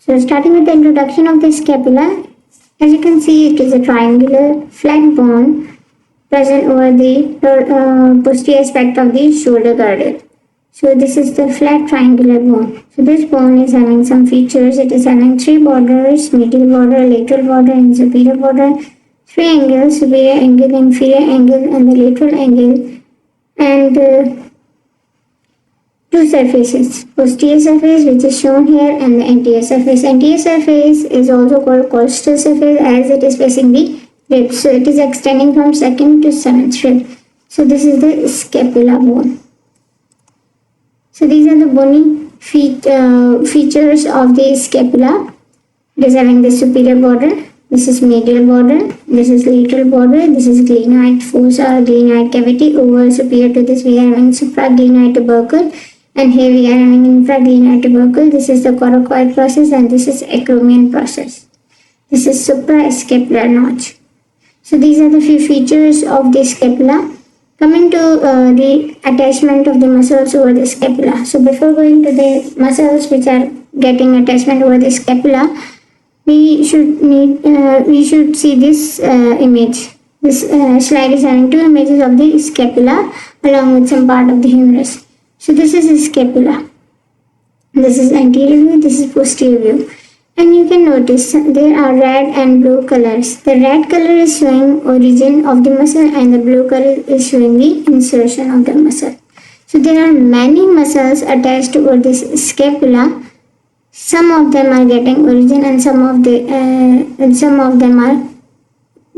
So starting with the introduction of the scapula, as you can see, it is a triangular flat bone present over the posterior aspect of the shoulder girdle. So this is the flat triangular bone. So this bone is having some features. It is having three borders: medial border, lateral border, and superior border. Three angles: superior angle, inferior angle, and the lateral angle. And two surfaces: posterior surface, which is shown here, and the anterior surface. Anterior surface is also called costal surface as it is facing the ribs. So it is extending from second to seventh rib. So this is the scapula bone. So these are the bony features of the scapula. It is having the superior border. This is medial border. This is lateral border. This is glenoid fossa or glenoid cavity. Over superior to this we are having supraglenoid tubercle, and here we are having infraglenoid tubercle. This is the coracoid process, and this is acromion process. This is suprascapular notch. So these are the few features of the scapula. Coming to the attachment of the muscles over the scapula. So before going to the muscles which are getting attachment over the scapula, we should see this image. This slide is having two images of the scapula along with some part of the humerus. So this is the scapula. This is anterior view. This is posterior view. And you can notice there are red and blue colors. The red color is showing origin of the muscle and the blue color is showing the insertion of the muscle. So there are many muscles attached over this scapula. Some of them are getting origin and some of them are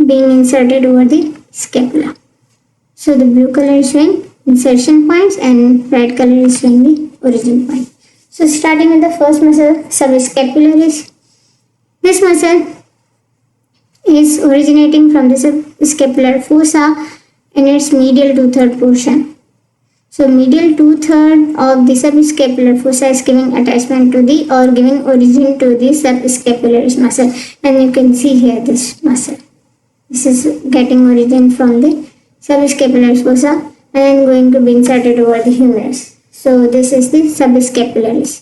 being inserted over the scapula. So the blue color is showing insertion points and red color is showing the origin point. So starting with the first muscle, subscapularis. This muscle is originating from the subscapular fossa in its medial 2/3 portion. So medial 2/3 of the subscapular fossa is giving attachment to the or giving origin to the subscapularis muscle, and you can see here this muscle. This is getting origin from the subscapular fossa and then going to be inserted over the humerus. So this is the subscapularis.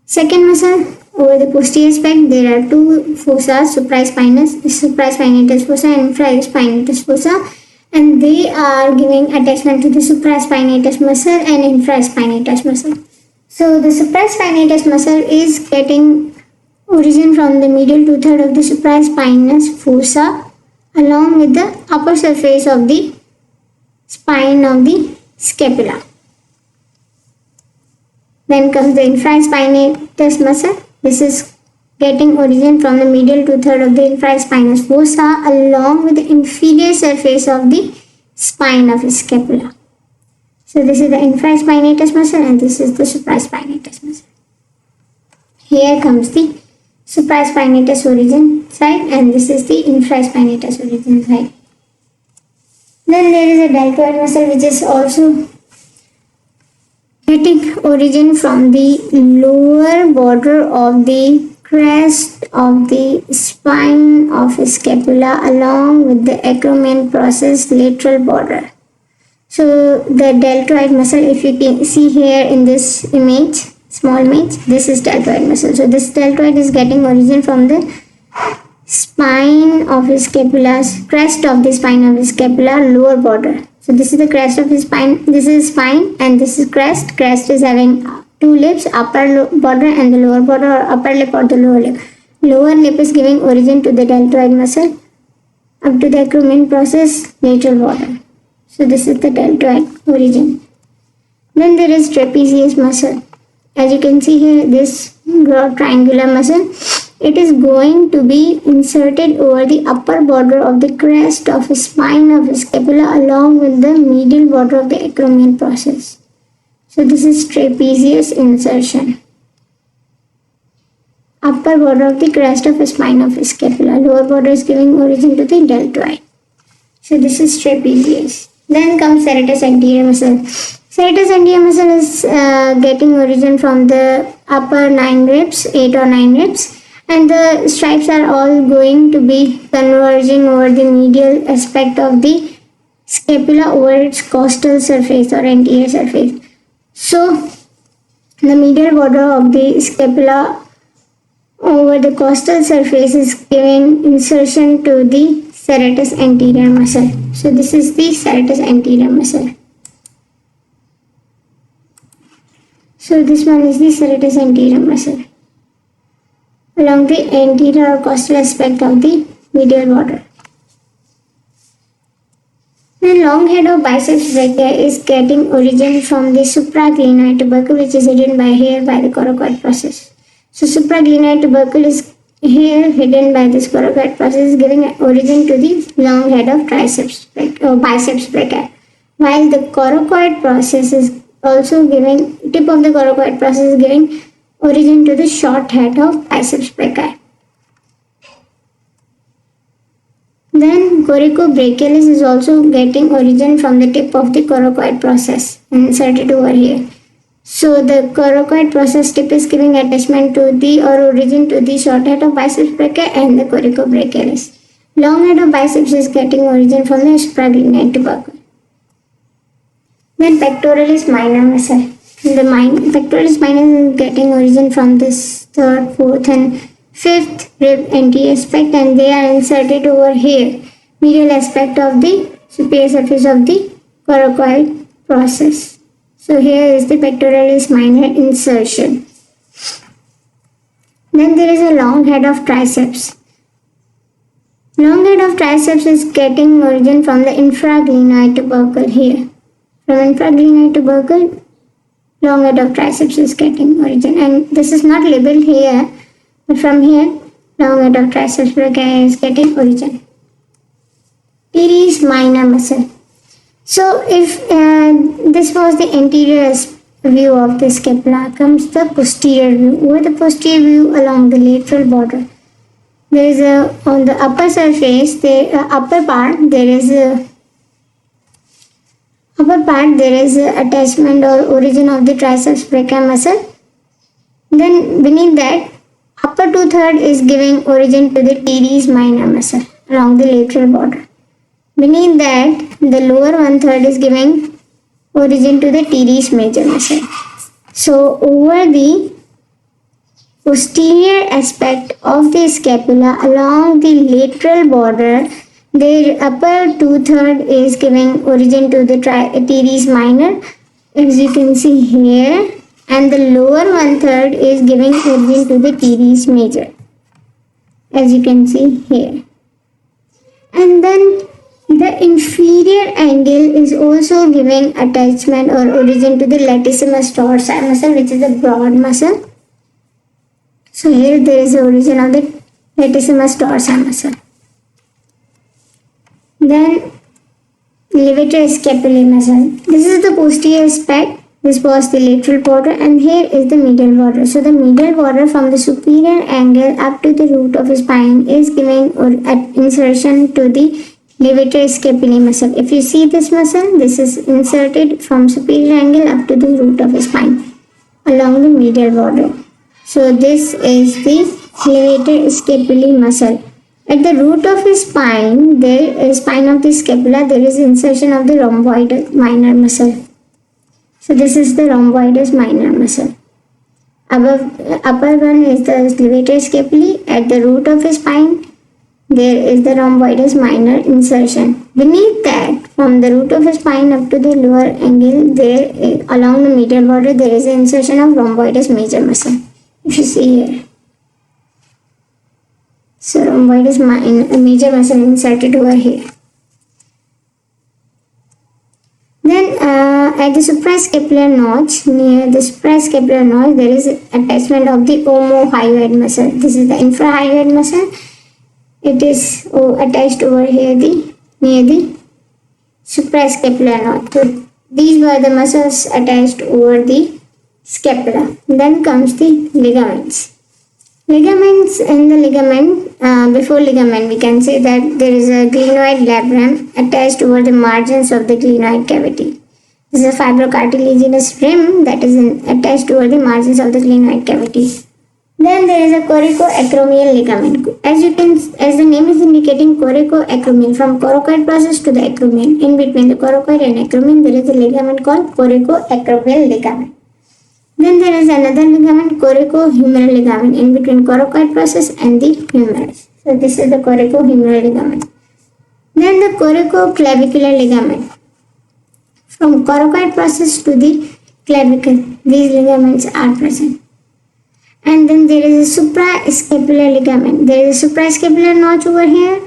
Second muscle, over the posterior aspect, there are two fossa, supraspinatus fossa and infraspinatus fossa, and they are giving attachment to the supraspinatus muscle and infraspinatus muscle. So the supraspinatus muscle is getting origin from the medial 2/3 of the supraspinous fossa along with the upper surface of the spine of the scapula. Then comes the infraspinatus muscle. This is getting origin from the medial 2/3 of the infraspinous fossa along with the inferior surface of the spine of the scapula. So this is the infraspinatus muscle and this is the supraspinatus muscle. Here comes the supraspinatus origin side and this is the infraspinatus origin side. Then there is a deltoid muscle which is also getting origin from the lower border of the crest of the spine of scapula along with the acromion process lateral border. So the deltoid muscle, if you can see here in this image, small image, this is deltoid muscle. So this deltoid is getting origin from the spine of the scapula, crest of the spine of the scapula, lower border. So this is the crest of the spine, this is spine and this is crest. Crest is having two lips, upper border and the lower border, or upper lip or the lower lip. Lower lip is giving origin to the deltoid muscle up to the acromion process, lateral border. So this is the deltoid origin. Then there is trapezius muscle. As you can see here, this broad triangular muscle, it is going to be inserted over the upper border of the crest of the spine of the scapula along with the medial border of the acromion process. So this is trapezius insertion. Upper border of the crest of the spine of the scapula. Lower border is giving origin to the deltoid. So this is trapezius. Then comes serratus anterior muscle. Serratus anterior muscle is getting origin from the upper 9 ribs, 8 or 9 ribs. And the stripes are all going to be converging over the medial aspect of the scapula over its costal surface or anterior surface. So the medial border of the scapula over the costal surface is giving insertion to the serratus anterior muscle. So this is the serratus anterior muscle. So this one is the serratus anterior muscle along the anterior or costal aspect of the medial border. The long head of biceps brachii is getting origin from the supraglenoid tubercle, which is hidden by here by the coracoid process. So supraglenoid tubercle is here hidden by this coracoid process, giving origin to the long head of biceps brachii. While the coracoid process is also giving, tip of the coracoid process is giving origin to the short head of biceps brachii. Then coracobrachialis is also getting origin from the tip of the coracoid process inserted over here. So the coracoid process tip is giving attachment to the or origin to the short head of biceps brachii and the coracobrachialis. Long head of biceps is getting origin from the supraglenoid tubercle. Then pectoralis minor muscle. Pectoralis minor is getting origin from this third, fourth and fifth rib anterior aspect, and they are inserted over here, medial aspect of the superior surface of the coracoid process. So here is the pectoralis minor insertion. Then there is a long head of triceps. Long head of triceps is getting origin from the infraglenoid tubercle here. From infraglenoid tubercle, long head of triceps is getting origin, and this is not labeled here, but from here, long head of triceps brachii is getting origin. Teres minor muscle. So if this was the anterior view of the scapula, comes the posterior view. Over the posterior view along the lateral border, there is on the upper surface, the upper part, there is attachment or origin of the triceps brachii muscle. Then beneath that, upper 2/3 is giving origin to the teres minor muscle along the lateral border. Beneath that, the lower 1/3 is giving origin to the teres major muscle. So over the posterior aspect of the scapula along the lateral border, the upper 2/3 is giving origin to the teres minor, as you can see here, and the lower 1/3 is giving origin to the teres major, as you can see here. And then the inferior angle is also giving attachment or origin to the latissimus dorsi muscle, which is a broad muscle. So here there is the origin of the latissimus dorsi muscle. Then levator scapulae muscle. This is the posterior aspect. This was the lateral border, and here is the medial border. So the medial border from the superior angle up to the root of the spine is giving insertion to the levator scapulae muscle. If you see this muscle, this is inserted from superior angle up to the root of the spine along the medial border. So this is the levator scapulae muscle. At the root of his spine, spine of the scapula, there is insertion of the rhomboidus minor muscle. So this is the rhomboidus minor muscle. Above, upper one is the levator scapulae. At the root of his spine, there is the rhomboidus minor insertion. Beneath that, from the root of his spine up to the lower angle, there along the medial border, there is an insertion of rhomboidus major muscle. If you see here. So rhomboidus major muscle inserted over here. Then at the suprascapular notch, near the suprascapular notch, there is attachment of the omohyoid muscle. This is the infrahyoid muscle. It is attached over here near the suprascapular notch. So these were the muscles attached over the scapula. Then comes the ligaments. Ligaments in the ligament, before ligament we can say that there is a glenoid labrum attached over the margins of the glenoid cavity. This is a fibrocartilaginous rim that is attached over the margins of the glenoid cavity. Then there is a coracoacromial ligament. As the name is indicating, coracoacromial, from coracoid process to the acromion. In between the coracoid and acromion, there is a ligament called coracoacromial ligament. Then there is another ligament, coracohumeral ligament, in between coracoid process and the humerus. So this is the coracohumeral ligament. Then the coracoclavicular ligament. From coracoid process to the clavicle, these ligaments are present. And then there is a suprascapular ligament. There is a suprascapular notch over here.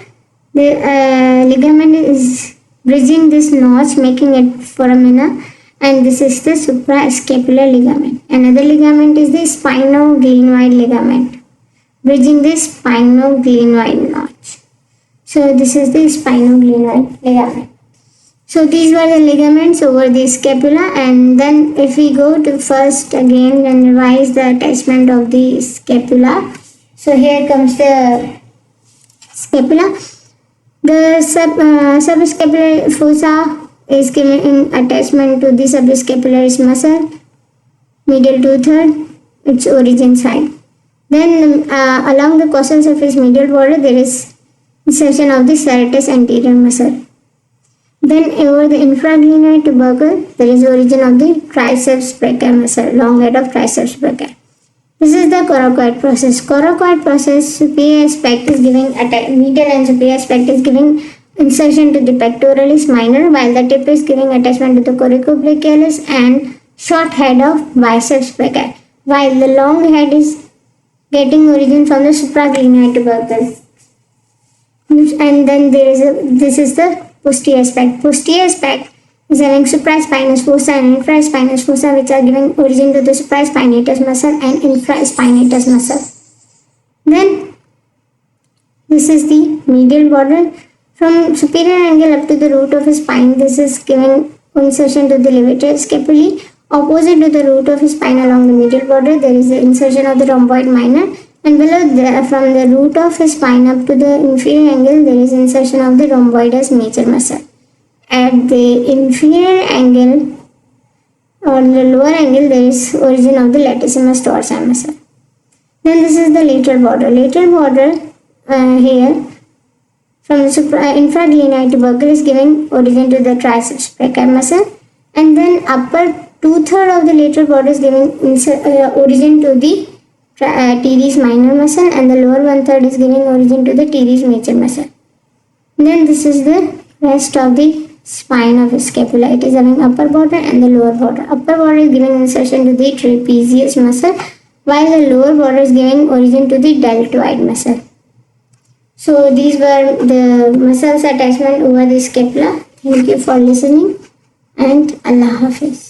The ligament is bridging this notch, making it foramina, and this is the suprascapular ligament. Another ligament is the spinoglenoid ligament, bridging the spinoglenoid notch. So this is the spinoglenoid ligament. So these were the ligaments over the scapula, and then if we go to first again and revise the attachment of the scapula. So here comes the scapula. The subscapular fossa is given in attachment to the subscapularis muscle, medial 2/3, its origin side. Then along the costal surface medial border there is insertion of the serratus anterior muscle. Then over the infraglenoid tubercle, there is origin of the triceps brachii muscle, long head of triceps brachii. This is the coracoid process. Coracoid process, superior aspect is giving medial and superior aspect is giving insertion to the pectoralis minor, while the tip is giving attachment to the coracobrachialis and short head of biceps brachii, while the long head is getting origin from the supraglenoid tubercle. And then this is the posterior aspect. Posterior aspect is having supraspinous fossa and infraspinous fossa, which are giving origin to the supraspinatus muscle and infraspinatus muscle. Then this is the medial border. From superior angle up to the root of his spine, this is giving insertion to the levator scapulae. Opposite to the root of his spine along the medial border, there is the insertion of the rhomboid minor, and below from the root of his spine up to the inferior angle, there is insertion of the rhomboideus major muscle. At the inferior angle or the lower angle, there is origin of the latissimus dorsi muscle. Then this is the lateral border. Lateral border here from the infraglenoid tubercle is giving origin to the triceps brachii muscle, and then upper 2/3 of the lateral border is giving origin to the teres minor muscle, and the lower 1/3 is giving origin to the teres major muscle. Then this is the rest of the spine of the scapula. It is having upper border and the lower border. Upper border is giving insertion to the trapezius muscle, while the lower border is giving origin to the deltoid muscle. So these were the muscles attachment over the scapula. Thank you for listening, and Allah Hafiz.